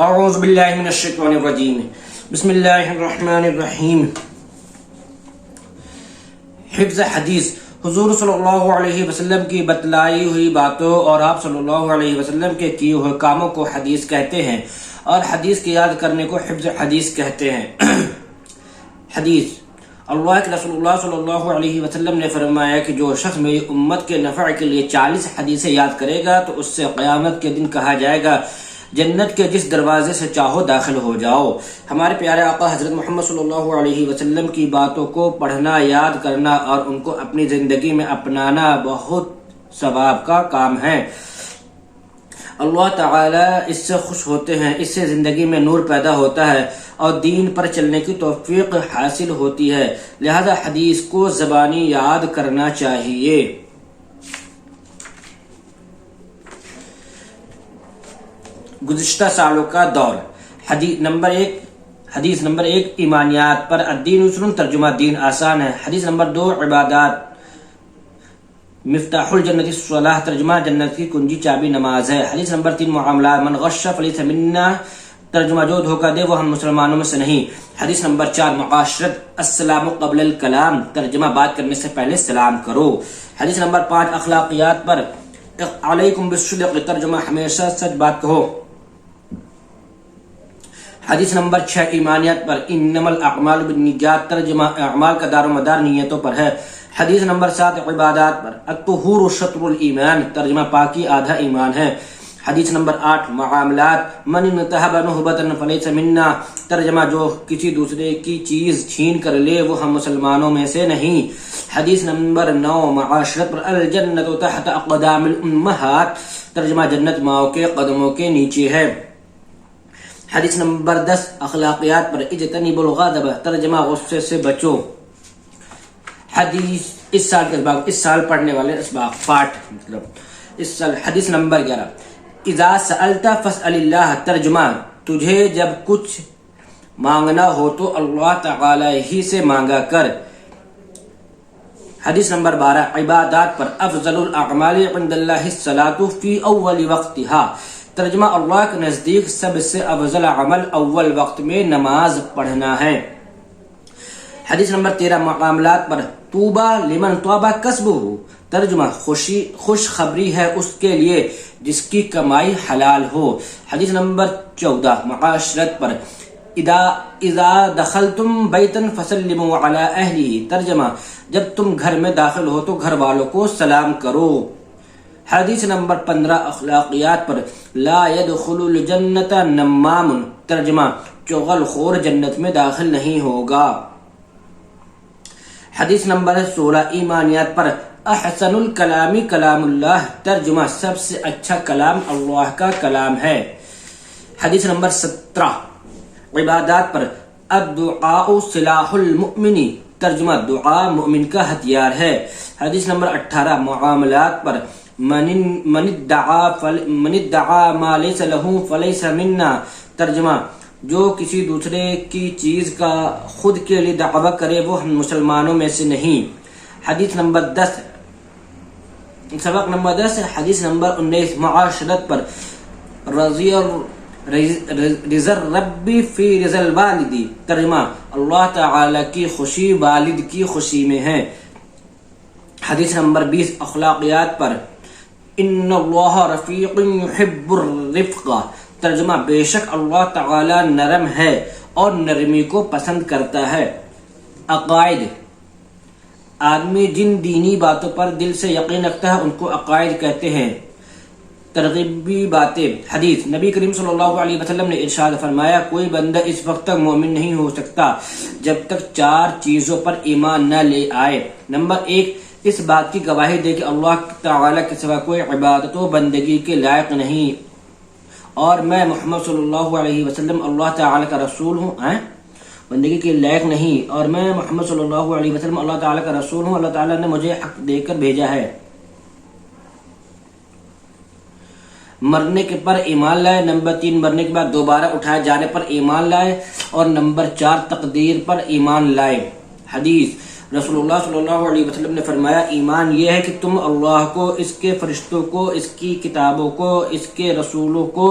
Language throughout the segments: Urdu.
اعوذ باللہ من الشیطان الرجیم بسم اللہ الرحمن الرحیم۔ حفظ حدیث حضور صلی اللہ علیہ وسلم کی بتلائی ہوئی باتوں اور آپ صلی اللہ علیہ وسلم کے کیے ہوئے کاموں کو حدیث کہتے ہیں، اور حدیث کی یاد کرنے کو حفظ حدیث کہتے ہیں۔ حدیث اللہ کے رسول اللہ صلی اللہ علیہ وسلم نے فرمایا کہ جو شخص میری امت کے نفع کے لیے 40 حدیثیں یاد کرے گا تو اس سے قیامت کے دن کہا جائے گا جنت کے جس دروازے سے چاہو داخل ہو جاؤ۔ ہمارے پیارے آقا حضرت محمد صلی اللہ علیہ وسلم کی باتوں کو پڑھنا، یاد کرنا اور ان کو اپنی زندگی میں اپنانا بہت ثواب کا کام ہے۔ اللہ تعالیٰ اس سے خوش ہوتے ہیں، اس سے زندگی میں نور پیدا ہوتا ہے اور دین پر چلنے کی توفیق حاصل ہوتی ہے، لہذا حدیث کو زبانی یاد کرنا چاہیے۔ گزشتہ سالوں کا دور۔ حدیث نمبر 1 ایمانیات پر الدین یسر، ترجمہ دین آسان ہے۔ حدیث نمبر 2 عبادات، مفتاح الجنت الصلاۃ، ترجمہ جنت کی کنجی چابی نماز ہے۔ حدیث نمبر 3 معاملات، من غش فلیس منا، ترجمہ جو دھوکہ دے وہ ہم مسلمانوں میں سے نہیں۔ حدیث نمبر 4 معاشرت، السلام قبل الکلام، ترجمہ بات کرنے سے پہلے سلام کرو۔ حدیث نمبر 5 اخلاقیات پر علیکم بالصدق، ترجمہ ہمیشہ سچ بات کہو۔ حدیث نمبر 6 ایمانیات پر انما الاعمال بالنیات، ترجمہ اعمال کا دار و مدار نیتوں پر ہے۔ حدیث نمبر 7 عبادات پر الطہور شطر الایمان، ترجمہ پاکی آدھا ایمان ہے۔ حدیث نمبر 8 معاملات، من انتہب نہبۃ فلیس منا، ترجمہ جو کسی دوسرے کی چیز چھین کر لے وہ ہم مسلمانوں میں سے نہیں۔ حدیث نمبر 9 معاشرت پر الجنت تحت اقدام الامہات، ترجمہ جنت ماؤں کے قدموں کے نیچے ہے۔ حدیث نمبر 10 اخلاقیات پر اجتنبوا الغضب، ترجمہ غصے سے بچو۔ حدیث اس سال کے اسباق، اس سال پڑھنے والے اسباق پارٹ مطلب اس سال۔ حدیث نمبر 11 اذا سألت فاسأل اللہ، ترجمہ تجھے جب کچھ مانگنا ہو تو اللہ تعالی ہی سے مانگا کر۔ حدیث نمبر 12 عبادات پر افضل الاعمال عند اللہ الصلاۃ فی اول وقتها، ترجمہ اللہ کے نزدیک سب سے افضل عمل اول وقت میں نماز پڑھنا ہے۔ حدیث نمبر 13 معاملات پر طوبى لمن طاب کسبہ، ترجمہ خوش خبری ہے اس کے لیے جس کی کمائی حلال ہو۔ حدیث نمبر 14 معاشرت پر اذا دخلتم بیتا فسلموا علی اہلہ، ترجمہ جب تم گھر میں داخل ہو تو گھر والوں کو سلام کرو۔ حدیث نمبر 15 اخلاقیات پر لا يدخل الجنت نمام، ترجمہ چغل خور جنت میں داخل نہیں ہوگا۔ حدیث نمبر 16 ایمانیات پر احسن الکلام کلام اللہ، ترجمہ سب سے اچھا کلام اللہ کا کلام ہے۔ حدیث نمبر 17 عبادات پر الدعاء سلاح المؤمن، ترجمہ دعا مومن کا ہتھیار ہے۔ حدیث نمبر 18 معاملات پر من ادعا ما لیس له فلیس منا، ترجمہ جو کسی دوسرے کی چیز کا خود کے لیے دعویٰ کرے وہ ہم مسلمانوں میں سے نہیں۔ حدیث نمبر 10 سبق نمبر 10 حدیث نمبر 19 معاشرت پر رضا ربی فی رضا الوالدی، ترجمہ اللہ تعالی کی خوشی والد کی خوشی میں ہے۔ حدیث نمبر 20 اخلاقیات پر ان اللہ رفیق یحب الرفق، ترجمہ بے شک اللہ تعالی نرم ہے اور نرمی کو پسند کرتا ہے۔ عقائد، آدمی جن دینی باتوں پر دل سے یقین رکھتا ہے ان کو عقائد کہتے ہیں۔ ترغیبی باتیں، حدیث نبی کریم صلی اللہ علیہ وسلم نے ارشاد فرمایا کوئی بندہ اس وقت تک مومن نہیں ہو سکتا جب تک 4 چیزوں پر ایمان نہ لے آئے۔ نمبر 1 اس بات کی گواہی دے کہ اللہ تعالی کے سوا کوئی عبادت و بندگی کے لائق نہیں اور میں محمد صلی اللہ علیہ وسلم اللہ تعالی کا رسول ہوں، بندگی کے لائق نہیں اور میں محمد صلی اللہ علیہ وسلم اللہ تعالی کا رسول ہوں، اللہ تعالی نے مجھے حق دے کر بھیجا ہے۔ مرنے کے پر ایمان لائے۔ نمبر 3 مرنے کے بعد دوبارہ اٹھائے جانے پر ایمان لائے، اور نمبر 4 تقدیر پر ایمان لائے۔ حدیث رسول اللہ صلی اللہ علیہ وسلم نے فرمایا ایمان یہ ہے کہ تم اللہ کو، اس کے فرشتوں کو، اس کی کتابوں کو، اس کے رسولوں کو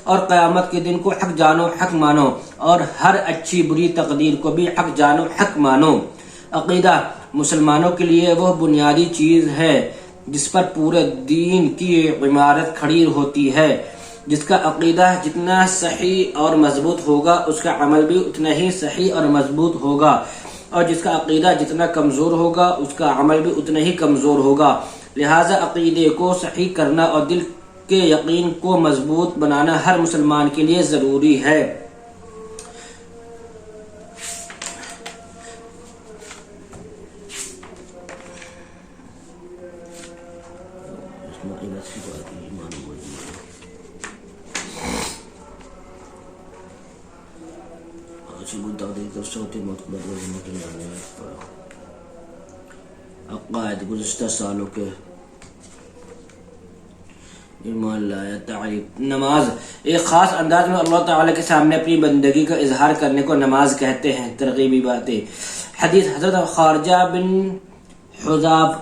اور قیامت کے دن کو حق جانو، حق مانو، اور ہر اچھی بری تقدیر کو بھی حق جانو، حق مانو۔ عقیدہ مسلمانوں کے لیے وہ بنیادی چیز ہے جس پر پورے دین کی عمارت کھڑی ہوتی ہے۔ جس کا عقیدہ جتنا صحیح اور مضبوط ہوگا اس کا عمل بھی اتنا ہی صحیح اور مضبوط ہوگا، اور جس کا عقیدہ جتنا کمزور ہوگا اس کا عمل بھی اتنا ہی کمزور ہوگا۔ لہٰذا عقیدے کو صحیح کرنا اور دل کے یقین کو مضبوط بنانا ہر مسلمان کے لیے ضروری ہے۔ عقائد گزشتہ سالوں کے ایمان لایا تعریف۔ نماز ایک خاص انداز میں اللہ تعالیٰ کے سامنے اپنی بندگی کا اظہار کرنے کو نماز کہتے ہیں۔ ترغیبی باتیں۔ حدیث حضرت خارجہ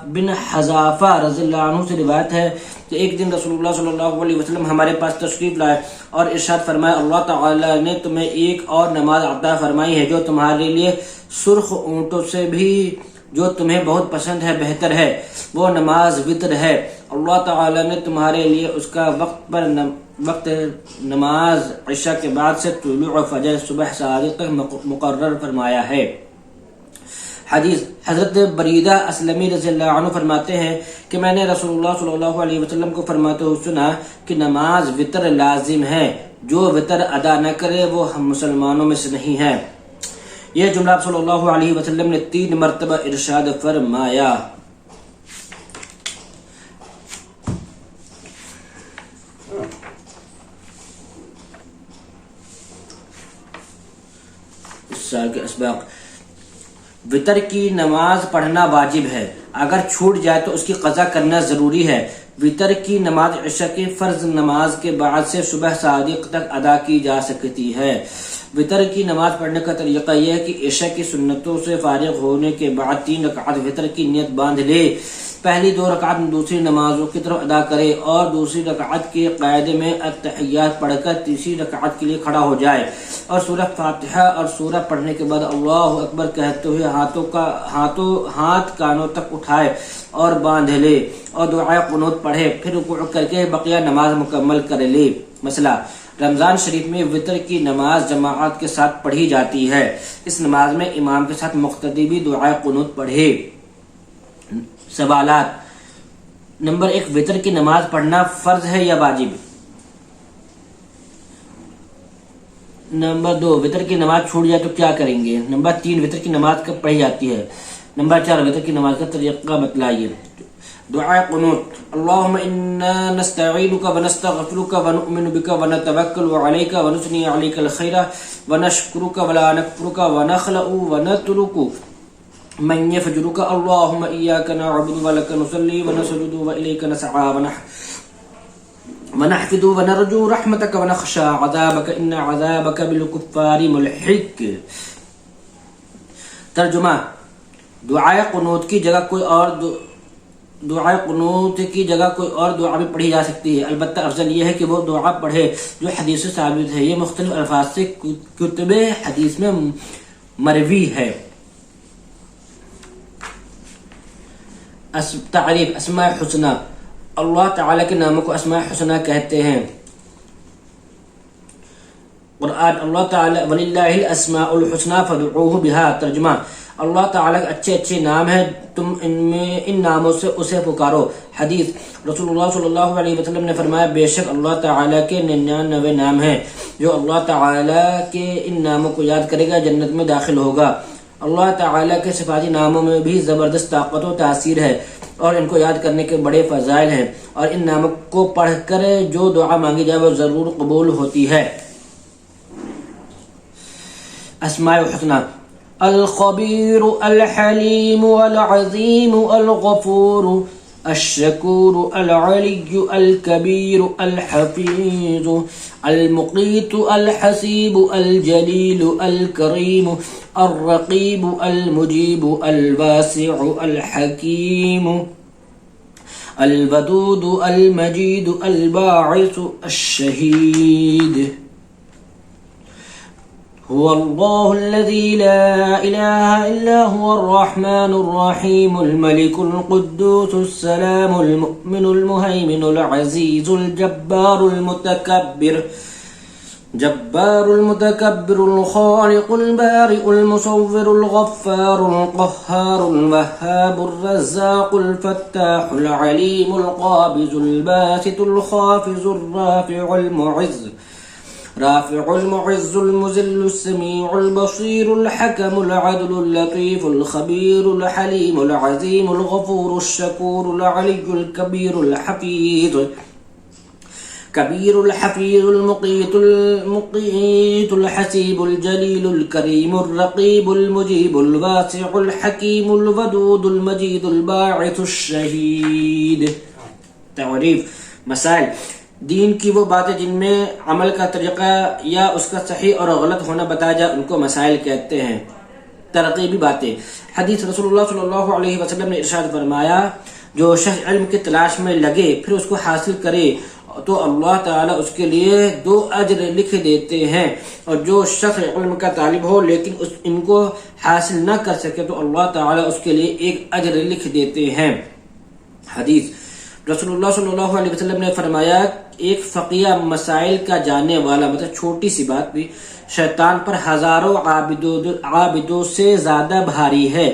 بن حذافہ رضی اللہ عنہ سے روایت ہے کہ ایک دن رسول اللہ صلی اللہ علیہ وسلم ہمارے پاس تشریف لائے اور ارشاد فرمایا اللہ تعالیٰ نے تمہیں ایک اور نماز عطا فرمائی ہے جو تمہارے لیے سرخ اونٹوں سے بھی جو تمہیں بہت پسند ہے بہتر ہے، وہ نماز وتر ہے۔ اللہ تعالیٰ نے تمہارے لیے اس کا وقت نماز عشاء کے بعد سے طلوع فجر صبح صادق تک مقرر فرمایا ہے۔ حدیث حضرت بریدہ اسلمی رضی اللہ عنہ فرماتے ہیں کہ میں نے رسول اللہ صلی اللہ علیہ وسلم کو فرماتے ہوئے سنا کہ نماز وتر لازم ہے، جو وتر ادا نہ کرے وہ ہم مسلمانوں میں سے نہیں ہے۔ یہ جملہ صلی اللہ علیہ وسلم نے 3 مرتبہ ارشاد فرمایا۔ اس سال کے اسباق۔ وتر کی نماز پڑھنا واجب ہے، اگر چھوٹ جائے تو اس کی قضا کرنا ضروری ہے۔ وتر کی نماز عشاء کی فرض نماز کے بعد سے صبح صادق تک ادا کی جا سکتی ہے۔ وتر کی نماز پڑھنے کا طریقہ یہ ہے کہ عشاء کی سنتوں سے فارغ ہونے کے بعد 3 رکعت وتر کی نیت باندھ لے، پہلی 2 رکعت دوسری نمازوں کی طرف ادا کرے اور دوسری رکعت کے قاعدے میں التحیات پڑھ کر تیسری رکعت کے لیے کھڑا ہو جائے اور سورہ فاتحہ اور سورہ پڑھنے کے بعد اللہ اکبر کہتے ہوئے ہاتھ کانوں تک اٹھائے اور باندھ لے اور دعائے قنوت پڑھے، پھر رکوع کر کے بقیہ نماز مکمل کر لے۔ مسئلہ رمضان شریف میں وتر کی نماز جماعت کے ساتھ پڑھی جاتی ہے۔ اس نماز میں امام کے ساتھ مقتدی بھی دعائے قنوت پڑھے۔ سوالات۔ نمبر 1، وتر کی نماز پڑھنا فرض ہے یا واجب؟ نمبر 2، وتر کی نماز چھوٹ جائے تو کیا کریں گے؟ نمبر 3، وتر کی نماز کب پڑھی جاتی ہے؟ نمبر 4، وتر کی نماز کا طریقہ بتلائیے۔ دعائے قنوت۔ اللہم انا نستعینک ونستغفرک ونؤمن بک ونتوکل علیک ونثنی علیک الخیر ونشکرک ولا نکفرک ونخلع ونترک من یفجرک اللہم ایاک نعبد ولک نصلی ونسجد والیک نسعی ونحفظ ونرجو رحمتک ونخشى عذابک ان عذابک بالکفار ملحق۔ ترجمہ۔ دعائے قنوت کی جگہ کوئی اور دعا بھی پڑھی جا سکتی ہے، البتہ افضل یہ ہے کہ وہ دعا پڑھے جو حدیث سے ثابت ہے۔ یہ مختلف الفاظ سے کتب حدیث میں مروی ہے۔ تعریف۔ اسماء حسنہ۔ اللہ تعالیٰ کے ناموں کو اسماء حسنہ کہتے ہیں۔ قرآن۔ اللہ تعالیٰ وَلِلَّهِ الْأَسْمَاءُ الْحُسْنَى فَادْعُوهُ بِهَا۔ ترجمہ۔ اللہ تعالیٰ کے اچھے نام ہیں، تم ان ناموں سے اسے پکارو۔ حدیث۔ رسول اللہ صلی اللہ علیہ وسلم نے فرمایا بے شک اللہ تعالیٰ کے 99 نام ہیں، جو اللہ تعالیٰ کے ان ناموں کو یاد کرے گا جنت میں داخل ہوگا۔ اللہ تعالیٰ کے صفاتی ناموں میں بھی زبردست طاقت و تاثیر ہے اور ان کو یاد کرنے کے بڑے فضائل ہیں، اور ان ناموں کو پڑھ کر جو دعا مانگی جائے وہ ضرور قبول ہوتی ہے۔ اسماء الحسنى۔ الخبیر، الحلیم، العظیم، الغفور، الشكور العلي الكبير الحفيظ المقيت الحسيب الجليل الكريم الرقيب المجيب الواسع الحكيم الودود المجيد الباعث الشهيد هو الله الذي لا إله إلا هو الرحمن الرحيم الملك القدوس السلام المؤمن المهيمن العزيز الجبار المتكبر الخالق البارئ المصور الغفار القهار الوهاب الرزاق الفتاح العليم القابض الباسط الخافض الرافع المعز المذل السميع البصير الحكم العدل اللطيف الخبير الحليم العظيم الغفور الشكور العلي الكبير الحفيظ المقيت الحسيب الجليل الكريم الرقيب المجيب الواسع الحكيم الودود المجيد الباعث الشهيد. تعریف. مسائل. دین کی وہ باتیں جن میں عمل کا طریقہ یا اس کا صحیح اور غلط ہونا بتایا جائے ان کو مسائل کہتے ہیں. ترغیبی باتیں. حدیث رسول اللہ صلی اللہ علیہ وسلم نے ارشاد فرمایا جو شخص علم کی تلاش میں لگے پھر اس کو حاصل کرے تو اللہ تعالیٰ اس کے لیے 2 اجر لکھ دیتے ہیں، اور جو شخص علم کا طالب ہو لیکن ان کو حاصل نہ کر سکے تو اللہ تعالیٰ اس کے لیے 1 اجر لکھ دیتے ہیں. حدیث. رسول اللہ صلی اللہ علیہ وسلم نے فرمایا ایک فقیہ مسائل کا جاننے والا، مطلب چھوٹی سی بات بھی شیطان پر ہزاروں عابدوں سے زیادہ بھاری ہے.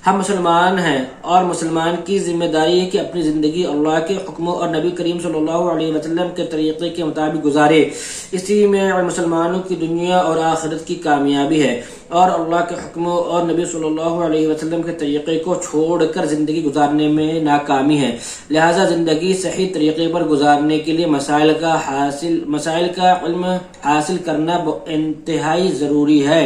ہم مسلمان ہیں اور مسلمان کی ذمہ داری ہے کہ اپنی زندگی اللہ کے حکموں اور نبی کریم صلی اللہ علیہ وسلم کے طریقے کے مطابق گزارے. اسی میں مسلمانوں کی دنیا اور آخرت کی کامیابی ہے، اور اللہ کے حکموں اور نبی صلی اللہ علیہ وسلم کے طریقے کو چھوڑ کر زندگی گزارنے میں ناکامی ہے. لہذا زندگی صحیح طریقے پر گزارنے کے لیے مسائل کا علم حاصل کرنا انتہائی ضروری ہے.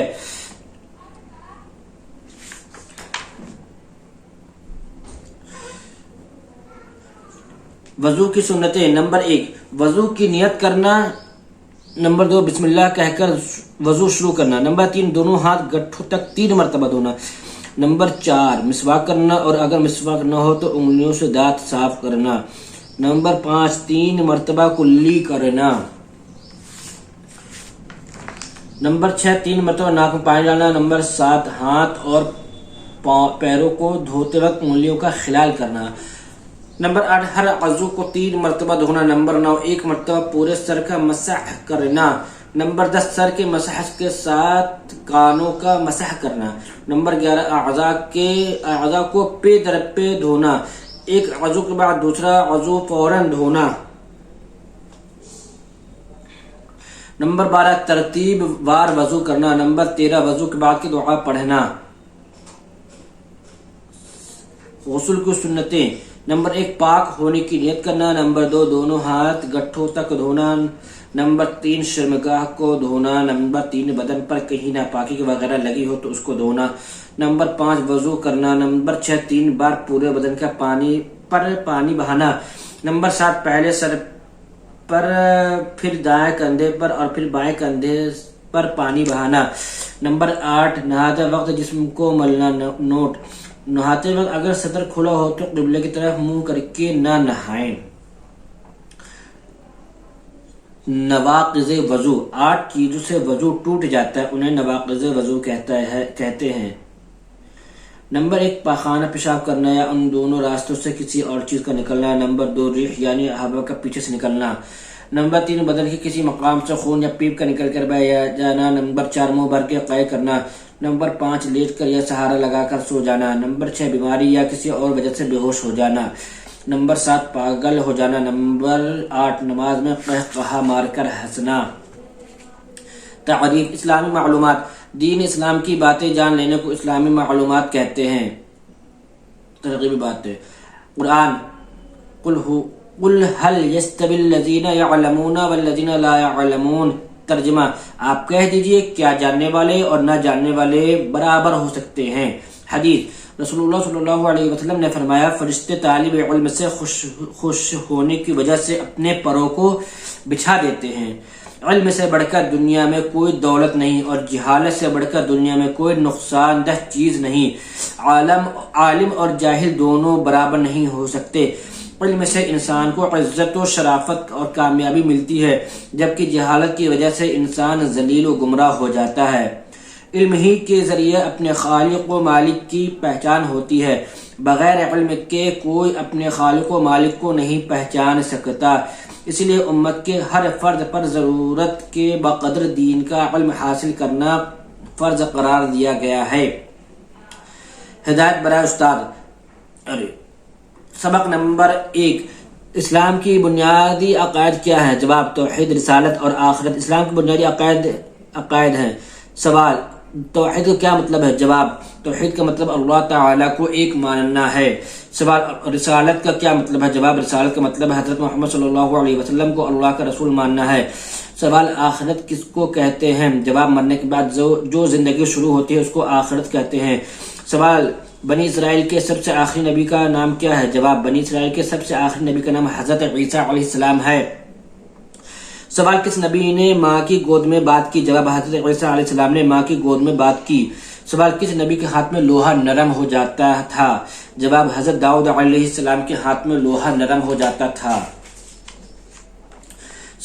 وضو کی سنتیں. نمبر 1 وضو کی نیت کرنا. نمبر 2 بسم اللہ کہہ کر وضو شروع کرنا. نمبر 3 دونوں ہاتھ گٹھوں تک 3 مرتبہ دھونا. نمبر 4 مسواک کرنا، اور اگر مسواک نہ ہو تو انگلیوں سے دانت صاف کرنا. نمبر 5 3 مرتبہ کلی کرنا. نمبر 6 3 مرتبہ ناک میں پانی ڈالنا. نمبر 7 ہاتھ اور پیروں کو دھوتے وقت انگلیوں کا خلال کرنا. نمبر 8 ہر عضو کو 3 مرتبہ دھونا. نمبر 9 1 مرتبہ پورے سر کا مسح کرنا. نمبر 10 سر کے مسح کے ساتھ کانوں کا مسح کرنا. نمبر 11 اعضاء کو پے در پے دھونا. ایک عضو کے بعد دوسرا عضو فوراً دھونا. نمبر 12 ترتیب وار وضو کرنا. نمبر 13 وضو کے بعد کی دعا پڑھنا. غسل کی سنتیں. نمبر 1 پاک ہونے کی نیت کرنا. نمبر 2 دونوں ہاتھ گٹھوں تک دھونا. نمبر 3 شرمگاہ کو دھونا. نمبر 3 بدن پر کہیں ناپاکی وغیرہ لگی ہو تو اس کو دھونا. نمبر 5 وضو کرنا. نمبر 6 3 بار پورے بدن کا پانی بہانا. نمبر 7 پہلے سر پر، پھر دائیں کندھے پر اور پھر بائیں کندھے پر پانی بہانا. نمبر 8 نہاتے وقت جسم کو ملنا. نوٹ: نہاتے وقت اگر صدر کھلا ہو تو قبلے کی طرف منہ کر کے نہ نہائیں. نواقض وضو. 8 چیزوں سے وضو ٹوٹ جاتا ہے، انہیں نواقض وضو کہتے ہیں. نمبر 1 پاخانہ پیشاب کرنا یا ان دونوں راستوں سے کسی اور چیز کا نکلنا. نمبر 2 ریح یعنی ہوا کا پیچھے سے نکلنا. نمبر 3 بدن کے کسی مقام سے خون یا پیپ کا نکل کر بہ جانا. نمبر 4 منہ بھر کے قے کرنا. نمبر 5 لیٹ کر یا سہارا لگا کر سو جانا. نمبر 6 بیماری یا کسی اور وجہ سے بے ہوش ہو جانا. نمبر 7 پاگل ہو جانا. نمبر 8 نماز میں قہقہا مار کر ہنسنا. تعریف. اسلامی معلومات. دین اسلام کی باتیں جان لینے کو اسلامی معلومات کہتے ہیں. ترغیبی باتیں. قرآن. قل هل يستوي الذين يعلمون والذين لا يعلمون. ترجمہ: آپ کہہ دیجئے کیا جاننے والے اور نہ جاننے والے برابر ہو سکتے ہیں؟ حدیث رسول اللہ صلی اللہ علیہ وسلم نے فرمایا فرشتے طالب علم سے خوش ہونے کی وجہ سے اپنے پروں کو بچھا دیتے ہیں۔ علم سے بڑھ کر دنیا میں کوئی دولت نہیں اور جہالت سے بڑھ کر دنیا میں کوئی نقصان دہ چیز نہیں۔ عالم اور جاہل دونوں برابر نہیں ہو سکتے۔ علم سے انسان کو عزت و شرافت اور کامیابی ملتی ہے، جبکہ جہالت کی وجہ سے انسان ذلیل و گمراہ ہو جاتا ہے۔ علم ہی کے ذریعے اپنے خالق و مالک کی پہچان ہوتی ہے، بغیر علم کے کوئی اپنے خالق و مالک کو نہیں پہچان سکتا۔ اس لیے امت کے ہر فرد پر ضرورت کے بقدر دین کا علم حاصل کرنا فرض قرار دیا گیا ہے۔ ہدایت برائے استاد۔ سبق نمبر 1، اسلام کی بنیادی عقائد کیا ہے؟ جواب، توحید، رسالت اور آخرت اسلام کی بنیادی عقائد ہیں۔ سوال، توحید کا کیا مطلب ہے؟ جواب، توحید کا مطلب اللہ تعالیٰ کو ایک ماننا ہے۔ سوال، رسالت کا کیا مطلب ہے؟ جواب، رسالت کا مطلب حضرت محمد صلی اللہ علیہ وسلم کو اللہ کا رسول ماننا ہے۔ سوال، آخرت کس کو کہتے ہیں؟ جواب، مرنے کے بعد جو زندگی شروع ہوتی ہے اس کو آخرت کہتے ہیں۔ سوال، بنی اسرائیل کے سب سے آخری نبی کا نام کیا ہے؟ جواب، بنی اسرائیل کے سب سے آخری نبی کا نام حضرت عیسیٰ علیہ السلام ہے۔ سوال، کس نبی نے ماں کی گود میں بات کی؟ جواب، حضرت عیسیٰ علیہ السلام نے ماں کی گود میں بات کی۔ سوال، کس نبی کے ہاتھ میں لوہا نرم ہو جاتا تھا؟ جواب، حضرت داؤد علیہ السلام کے ہاتھ میں لوہا نرم ہو جاتا تھا۔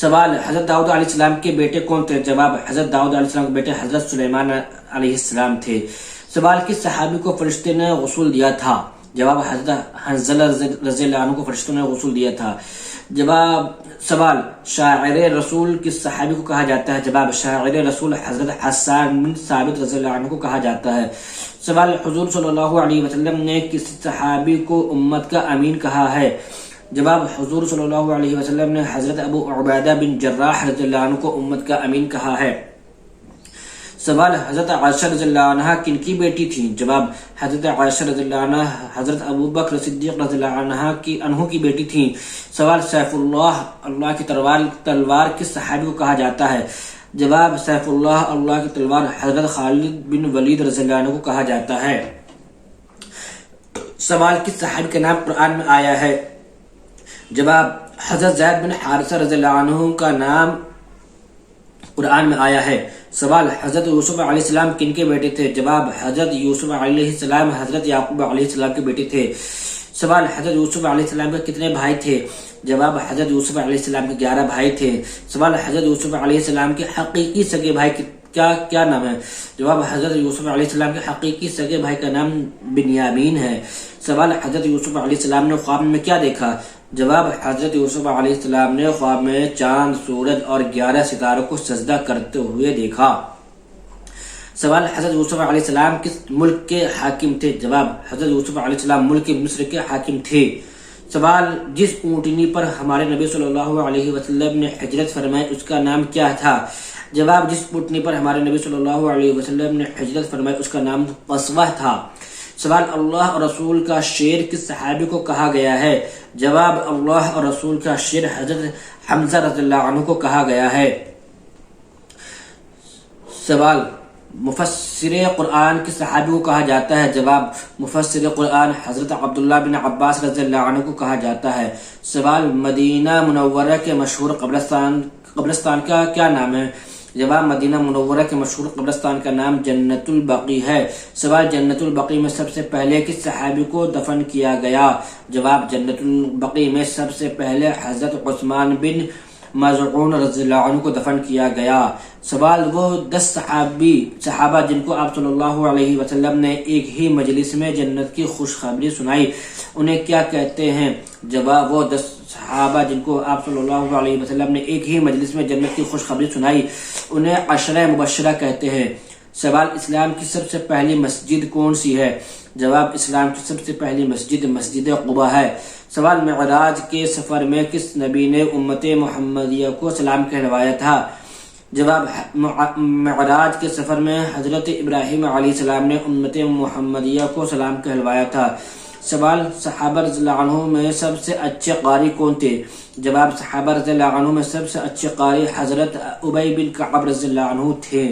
سوال، حضرت داؤد علیہ السلام کے بیٹے کون تھے؟ جواب، حضرت داؤد علیہ السلام کے بیٹے حضرت سلیمان علیہ السلام تھے۔ سوال، کس صحابی کو فرشتے نے غسل دیا تھا؟ جواب، حضرت حنظلہ رضی اللہ عنہ کو فرشتوں نے غسل دیا تھا۔ جواب، سوال، شاعر رسول کس صحابی کو کہا جاتا ہے؟ جواب، شاعر رسول حضرت حسان بن ثابت رضی اللہ عنہ کو کہا جاتا ہے۔ سوال، حضور صلی اللہ علیہ وسلم نے کس صحابی کو امت کا امین کہا ہے؟ جواب، حضور صلی اللہ علیہ وسلم نے حضرت ابو عبیدہ بن جراح رضی اللہ عنہ کو امت کا امین کہا ہے۔ سوال، حضرت عائشہ رضی اللہ عنہ کن کی بیٹی تھی؟ جواب، حضرت عائشہ رضی اللہ عنہ حضرت ابو بکر صدیق رضی اللہ عنہ کی بیٹی تھی۔ سوال، سیف اللہ، اللہ کی تلوار کس صحابی کو کہا جاتا ہے؟ جواب، سیف اللہ، اللہ کی تلوار حضرت خالد بن ولید رضی اللہ عنہ کو کہا جاتا ہے۔ سوال، کس صحابی کا نام قرآن میں آیا ہے؟ جواب، حضرت زید بن حارثہ رضی اللہ عنہ کا نام قرآن میں آیا ہے۔ سوال، حضرت یوسف علیہ السلام کن کے بیٹے تھے؟ جواب، حضرت یوسف علیہ السلام حضرت یعقوب علیہ السلام کے بیٹے تھے۔ سوال، حضرت یوسف علیہ السلام کے کتنے بھائی تھے؟ جواب، حضرت یوسف علیہ السلام کے 11 بھائی تھے۔ سوال، حضرت یوسف علیہ السلام کے حقیقی سگے بھائی کیا نام ہے؟ جواب، حضرت یوسف علیہ السلام کے حقیقی سگے بھائی کا نام بنیامین ہے۔ سوال، حضرت یوسف علیہ السلام نے خواب میں کیا دیکھا؟ جواب، حضرت یوسف علیہ السلام نے خواب میں چاند، سورج اور 11 ستاروں کو سجدہ کرتے ہوئے دیکھا۔ سوال، حضرت یوسف علیہ السلام کس ملک کے حاکم تھے؟ جواب، حضرت یوسف علیہ السلام ملک مصر کے حاکم تھے۔ سوال، جس اونٹنی پر ہمارے نبی صلی اللہ علیہ وسلم نے ہجرت فرمائی اس کا نام کیا تھا؟ جواب، جس اونٹنی پر ہمارے نبی صلی اللہ علیہ وسلم نے ہجرت فرمائی اس کا نام قصوہ تھا۔ سوال، اللہ اور رسول کا شیر کس صحابی کو کہا گیا ہے؟ جواب، اللہ اور رسول کا شیر حضرت حمزہ رضی اللہ عنہ کو کہا گیا ہے۔ سوال، مفسر قرآن کس صحابی کو کہا جاتا ہے؟ جواب، مفسر قرآن حضرت عبداللہ بن عباس رضی اللہ عنہ کو کہا جاتا ہے۔ سوال، مدینہ منورہ کے مشہور قبرستان کا کیا نام ہے؟ جواب، مدینہ منورہ کے مشہور قبرستان کا نام جنت البقیع ہے۔ سوال، جنت البقیع میں سب سے پہلے کس صحابی کو دفن کیا گیا؟ جواب، جنت البقیع میں سب سے پہلے حضرت عثمان بن مظعون رضی اللہ عنہ کو دفن کیا گیا۔ سوال، وہ 10 صحابہ جن کو آپ صلی اللہ علیہ وسلم نے ایک ہی مجلس میں جنت کی خوشخبری سنائی انہیں کیا کہتے ہیں؟ جواب، وہ 10 صحابہ جن کو آپ صلی اللہ علیہ وسلم نے ایک ہی مجلس میں جنت کی خوشخبری سنائی انہیں عشرہ مبشرہ کہتے ہیں۔ سوال، اسلام کی سب سے پہلی مسجد کون سی ہے؟ جواب، اسلام کی سب سے پہلی مسجد مسجد قباء ہے۔ سوال، معراج کے سفر میں کس نبی نے امت محمدیہ کو سلام کہلوایا تھا؟ جواب، معراج کے سفر میں حضرت ابراہیم علیہ السلام نے امت محمدیہ کو سلام کہلوایا تھا۔ سوال، صحابہ رضی اللہ عنہ میں سب سے اچھے قاری کون تھے؟ جواب، صحابہ رضی اللہ عنہ میں سب سے اچھے قاری حضرت ابی بن کعب رضی اللہ عنہ تھے۔